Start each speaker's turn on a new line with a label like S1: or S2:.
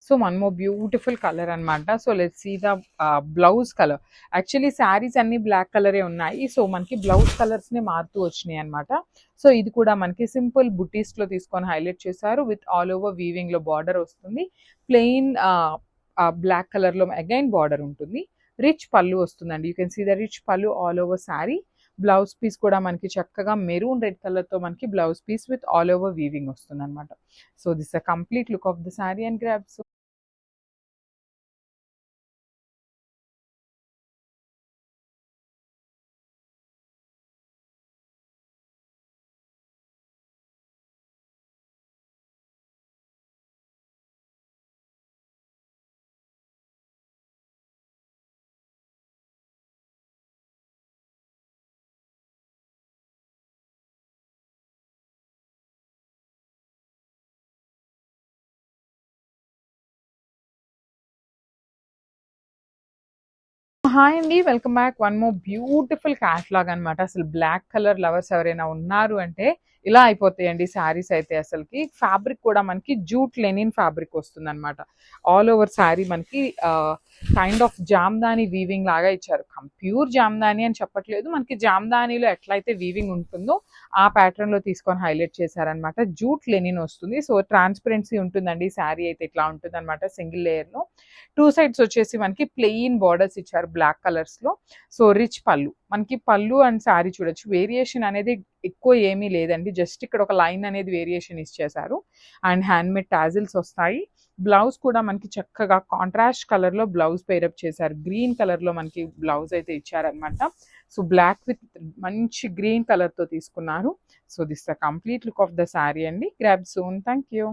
S1: So one more beautiful colour అనమాట. So let's see the blouse colour. Actually saris అన్ని black కలరే ఉన్నాయి. So మనకి బ్లౌజ్ కలర్స్ని మారుతూ వచ్చినాయి అనమాట. సో ఇది కూడా మనకి సింపుల్ బుటీస్లో తీసుకొని హైలైట్ చేశారు. విత్ ఆల్ ఓవర్ వీవింగ్లో బార్డర్ వస్తుంది. ప్లెయిన్ బ్లాక్ కలర్లో అగైన్ బార్డర్ ఉంటుంది. రిచ్ పళ్ళు వస్తుందండి. You can see the rich pallu all over sari. Blouse piece కూడా మనకి చక్కగా మెరూన్ రెడ్ కలర్తో మనకి blouse piece with all over weaving వస్తుంది అనమాట. So this a complete look of the sari and grabs. Hi అండి, welcome back. One more beautiful catalogue అనమాట. అసలు బ్లాక్ కలర్ లవర్స్ ఎవరైనా ఉన్నారు అంటే ఇలా అయిపోతాయండి శారీస్ అయితే. అసలుకి ఫ్యాబ్రిక్ కూడా మనకి జూట్ లెనిన్ ఫ్యాబ్రిక్ వస్తుంది అనమాట. ఆల్ ఓవర్ శారీ మనకి కైండ్ ఆఫ్ జామ్దాని వీవింగ్ లాగా ఇచ్చారు. ప్యూర్ జామ్దాని అని చెప్పట్లేదు, మనకి జామ్దానిలో ఎట్లయితే వీవింగ్ ఉంటుందో ఆ ప్యాటర్న్ లో తీసుకొని హైలైట్ చేశారనమాట. జూట్ లెనిన్ వస్తుంది. సో ట్రాన్స్పరెన్సీ ఉంటుందండి. శారీ అయితే ఇట్లా ఉంటుంది అనమాట. సింగిల్ లేయర్ లో టూ సైడ్స్ వచ్చేసి మనకి ప్లెయిన్ బార్డర్స్ ఇచ్చారు బ్లాక్ కలర్స్ లో. సో రిచ్ పళ్ళు, మనకి పళ్ళు అండ్ శారీ చూడొచ్చు. వేరియేషన్ అనేది ఎక్కువ ఏమీ లేదండి, జస్ట్ ఇక్కడ ఒక లైన్ అనేది వేరియేషన్ ఇచ్చేసారు. అండ్ హ్యాండ్మేడ్ టాజిల్స్ వస్తాయి. బ్లౌజ్ కూడా మనకి చక్కగా కాంట్రాస్ట్ కలర్ లో బ్లౌజ్ పేరప్ చేశారు. గ్రీన్ కలర్ లో మనకి బ్లౌజ్ అయితే ఇచ్చారనమాట. సో బ్లాక్ విత్ మంచి గ్రీన్ కలర్ తో తీసుకున్నారు. So this the complete look of the sari అండి. Grab soon. Thank you.